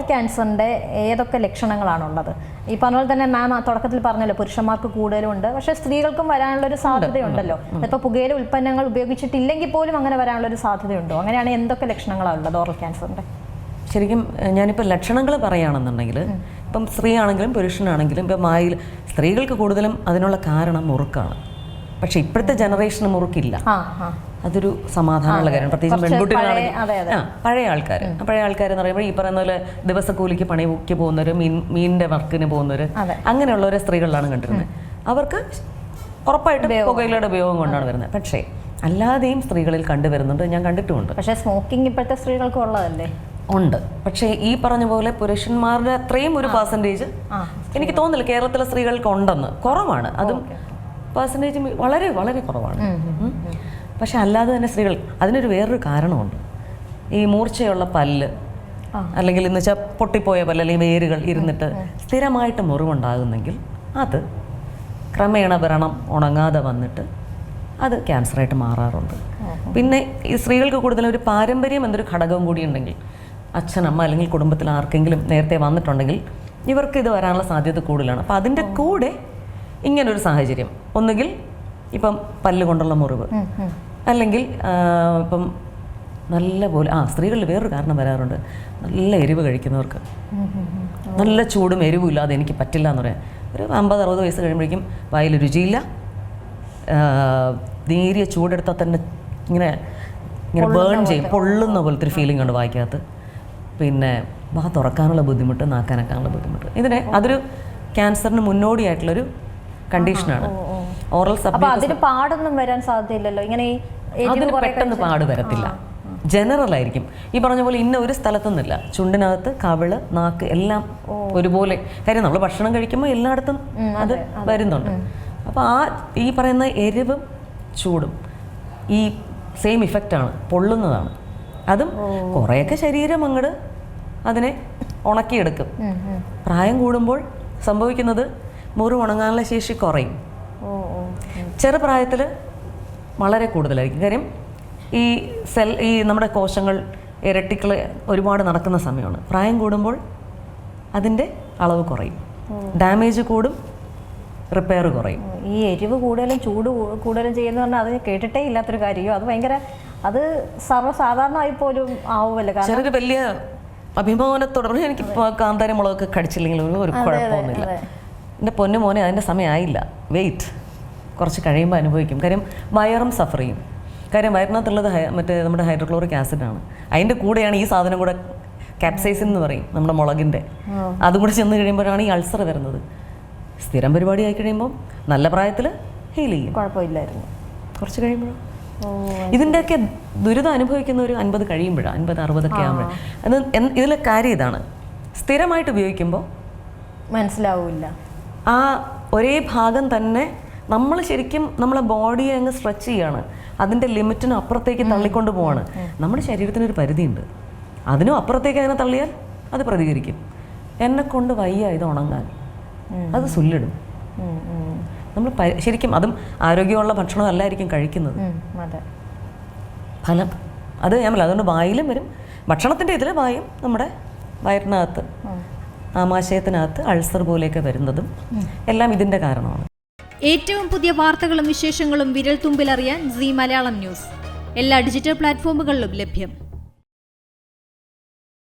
ക്യാൻസറിൻ്റെ ഏതൊക്കെ ലക്ഷണങ്ങളാണുള്ളത്? ഈ പറഞ്ഞ പോലെ തന്നെ മാം തുടക്കത്തിൽ പറഞ്ഞല്ലോ, പുരുഷന്മാർക്ക് കൂടുതലുണ്ട്, പക്ഷേ സ്ത്രീകൾക്കും വരാനുള്ളൊരു സാധ്യതയുണ്ടല്ലോ. ഇപ്പോൾ പുകയില ഉൽപ്പന്നങ്ങൾ ഉപയോഗിച്ചിട്ടില്ലെങ്കിൽ പോലും അങ്ങനെ വരാനുള്ളൊരു സാധ്യതയുണ്ടോ? അങ്ങനെയാണ് എന്തൊക്കെ ലക്ഷണങ്ങളാണ് ഉള്ളത് ഓറൽ ക്യാൻസറിൻ്റെ? ശരിക്കും ഞാനിപ്പോൾ ലക്ഷണങ്ങൾ പറയുകയാണെന്നുണ്ടെങ്കിൽ, ഇപ്പം സ്ത്രീ ആണെങ്കിലും പുരുഷനാണെങ്കിലും, ഇപ്പം സ്ത്രീകൾക്ക് കൂടുതലും അതിനുള്ള കാരണം മുറുക്കാണ്. പക്ഷെ ഇപ്പോഴത്തെ ജനറേഷന് മുറുക്കില്ല. അതൊരു സമാധാനമുള്ള കാര്യം. പ്രത്യേകിച്ചും പെൺകുട്ടികളാണെങ്കിൽ പഴയ ആൾക്കാർ എന്ന് പറയുമ്പോൾ ഈ പറയുന്ന പോലെ ദിവസക്കൂലിക്ക് പണിക്ക് പോകുന്നവർ, മീനിന്റെ വർക്കിന് പോകുന്നവർ, അങ്ങനെയുള്ളവരെ സ്ത്രീകളിലാണ് കണ്ടിരുന്നത്. അവർക്ക് ഉറപ്പായിട്ട് പുകയിലയുടെ ഉപയോഗം കൊണ്ടാണ് വരുന്നത്. പക്ഷേ അല്ലാതെയും സ്ത്രീകളിൽ കണ്ടുവരുന്നുണ്ട്, ഞാൻ കണ്ടിട്ടുമുണ്ട്. പക്ഷേ സ്മോക്കിംഗ് ഇപ്പോഴത്തെ സ്ത്രീകൾക്ക് ഉള്ളതല്ലേ? ഉണ്ട്. പക്ഷേ ഈ പറഞ്ഞ പോലെ പുരുഷന്മാരുടെ അത്രയും ഒരു പെർസെൻറ്റേജ് എനിക്ക് തോന്നുന്നില്ല കേരളത്തിലെ സ്ത്രീകൾക്ക് ഉണ്ടെന്ന്. കുറവാണ്, അതും പെർസെൻറ്റേജ് വളരെ വളരെ കുറവാണ്. പക്ഷെ അല്ലാതെ തന്നെ സ്ത്രീകൾ അതിനൊരു വേറൊരു കാരണമുണ്ട്. ഈ മൂർച്ചയുള്ള പല്ല്, അല്ലെങ്കിൽ എന്ന് വെച്ചാൽ പൊട്ടിപ്പോയ പല്ല്, അല്ലെങ്കിൽ വേരുകൾ ഇരുന്നിട്ട് സ്ഥിരമായിട്ട് മുറിവുണ്ടാകുന്നെങ്കിൽ അത് ക്രമേണ വ്രണം ഉണങ്ങാതെ വന്നിട്ട് അത് ക്യാൻസറായിട്ട് മാറാറുണ്ട്. പിന്നെ ഈ സ്ത്രീകൾക്ക് കൂടുതലും ഒരു പാരമ്പര്യം എന്നൊരു ഘടകവും കൂടി ഉണ്ടെങ്കിൽ, അച്ഛനമ്മ അല്ലെങ്കിൽ കുടുംബത്തിൽ ആർക്കെങ്കിലും നേരത്തെ വന്നിട്ടുണ്ടെങ്കിൽ ഇവർക്ക് ഇത് വരാനുള്ള സാധ്യത കൂടുതലാണ്. അപ്പോൾ അതിൻ്റെ കൂടെ ഇങ്ങനൊരു സാഹചര്യം, ഒന്നുകിൽ ഇപ്പം പല്ല് കൊണ്ടുള്ള മുറിവ്, അല്ലെങ്കിൽ ഇപ്പം നല്ലപോലെ സ്ത്രീകളിൽ വേറൊരു കാരണം വരാറുണ്ട്, നല്ല എരിവ് കഴിക്കുന്നവർക്ക്. നല്ല ചൂടും എരിവും ഇല്ലാതെ എനിക്ക് പറ്റില്ല എന്ന് പറയാം. ഒരു 50-60 വയസ്സ് കഴിയുമ്പോഴേക്കും വായിൽ രുചിയില്ല, നേരിയ ചൂടെടുത്താൽ തന്നെ ഇങ്ങനെ ബേൺ ചെയ്യും, പൊള്ളുന്ന പോലത്തെ ഒരു ഫീലിംഗ് ഉണ്ട് വായിക്കകത്ത്. പിന്നെ വാ തുറക്കാനുള്ള ബുദ്ധിമുട്ട്, നാക്കാനക്കാനുള്ള ബുദ്ധിമുട്ട്. അതൊരു ക്യാൻസറിന് മുന്നോടിയായിട്ടുള്ളൊരു കണ്ടീഷനാണ്. ഓറൽ അതിന് പാടൊന്നും വരാൻ സാധ്യതയില്ലല്ലോ. ഇങ്ങനെ അതിന് പെട്ടെന്ന് പാട് വരത്തില്ല, ജനറൽ ആയിരിക്കും. ഈ പറഞ്ഞ പോലെ ഇന്ന ഒരു സ്ഥലത്തൊന്നുമില്ല, ചുണ്ടിനകത്ത്, കവിള്, നാക്ക് എല്ലാം ഒരുപോലെ. കാര്യം നമ്മൾ ഭക്ഷണം കഴിക്കുമ്പോൾ എല്ലായിടത്തും അത് വരുന്നുണ്ട്. അപ്പോൾ ഈ പറയുന്ന എരിവും ചൂടും ഈ സെയിം ഇഫക്റ്റാണ്, പൊള്ളുന്നതാണ്. അതും കുറേയൊക്കെ ശരീരം അങ്ങോട്ട് അതിനെ ഉണക്കിയെടുക്കും. പ്രായം കൂടുമ്പോൾ സംഭവിക്കുന്നത് മുറിവ് ഉണങ്ങാനുള്ള ശേഷി കുറയും. ചെറുപ്രായത്തിൽ വളരെ കൂടുതലായിരിക്കും. കാര്യം ഈ നമ്മുടെ കോശങ്ങൾ ഇരട്ടിക്കൾ ഒരുപാട് നടക്കുന്ന സമയമാണ്. പ്രായം കൂടുമ്പോൾ അതിൻ്റെ അളവ് കുറയും, ഡാമേജ് കൂടും, റിപ്പയർ കുറയും. ഈ എരിവ് കൂടുതലും ചൂട് കൂടുതലും ചെയ്യുന്ന പറഞ്ഞാൽ അത് കേട്ടിട്ടേ ഇല്ലാത്തൊരു കാര്യമോ, അത് ഭയങ്കര, അത് സർവ്വസാധാരണമായി പോലും ആവുമല്ലോ. ചെറിയൊരു വലിയ അഭിമാനത്തോടെ എനിക്ക് കാന്താരി മുളകൊക്കെ കടിച്ചില്ലെങ്കിൽ ഒരു കുഴപ്പമൊന്നുമില്ല. എൻ്റെ പൊന്നു മോനെ അതിൻ്റെ സമയമായില്ല, വെയിറ്റ്, കുറച്ച് കഴിയുമ്പോൾ അനുഭവിക്കും. കാര്യം വയറും സഫർ ചെയ്യും. കാര്യം വയറിനകത്തുള്ളത് മറ്റേ നമ്മുടെ ഹൈഡ്രോക്ലോറിക് ആസിഡാണ്. അതിൻ്റെ കൂടെയാണ് ഈ സാധനം കൂടെ കാപ്സൈസിൻ എന്ന് പറയും, നമ്മുടെ മുളകിൻ്റെ. അതും കൂടെ ചെന്ന് കഴിയുമ്പോഴാണ് ഈ അൾസർ വരുന്നത്. സ്ഥിരം പരിപാടി ആയി കഴിയുമ്പോൾ നല്ല പ്രായത്തിൽ ഹീൽ ചെയ്യും, കുഴപ്പമില്ലായിരുന്നു. കുറച്ച് കഴിയുമ്പോഴോ ഇതിൻ്റെയൊക്കെ ദുരിതം അനുഭവിക്കുന്ന ഒരു 50 കഴിയുമ്പോഴാണ്, 50-60 ആകുമ്പോഴാണ്. അത് ഇതിലെ കാര്യം ഇതാണ്, സ്ഥിരമായിട്ട് ഉപയോഗിക്കുമ്പോൾ മനസ്സിലാവില്ല. ആ ഒരേ ഭാഗം തന്നെ നമ്മൾ ശരിക്കും നമ്മളെ ബോഡിയെ അങ്ങ് സ്ട്രെച്ച് ചെയ്യാണ്, അതിൻ്റെ ലിമിറ്റിന് അപ്പുറത്തേക്ക് തള്ളിക്കൊണ്ട് പോവാണ്. നമ്മുടെ ശരീരത്തിനൊരു പരിധിയുണ്ട്, അതിനും അപ്പുറത്തേക്ക് അതിനെ തള്ളിയാൽ അത് പ്രതികരിക്കും. എന്നെ കൊണ്ട് വയ്യ ഇത് ഉണങ്ങാൻ, അത് സുല്ലിടും. നമ്മൾ ശരിക്കും അതും ആരോഗ്യമുള്ള ഭക്ഷണം അല്ലായിരിക്കും കഴിക്കുന്നത്. ഫലം അത് ഞാൻ പറയില്ല. അതുകൊണ്ട് വായിലും വരും, ഭക്ഷണത്തിൻ്റെ ഇതിൽ വായും നമ്മുടെ വയറിനകത്ത്, ആമാശയത്തിനകത്ത് അൾസർ പോലെയൊക്കെ വരുന്നതും എല്ലാം ഇതിൻ്റെ കാരണമാണ്. ഏറ്റവും പുതിയ വാർത്തകളും വിശേഷങ്ങളും വിരൽ തുമ്പിലറിയാൻ സീ മലയാളം ന്യൂസ് എല്ലാ ഡിജിറ്റൽ പ്ലാറ്റ്ഫോമുകളിലും ലഭ്യം.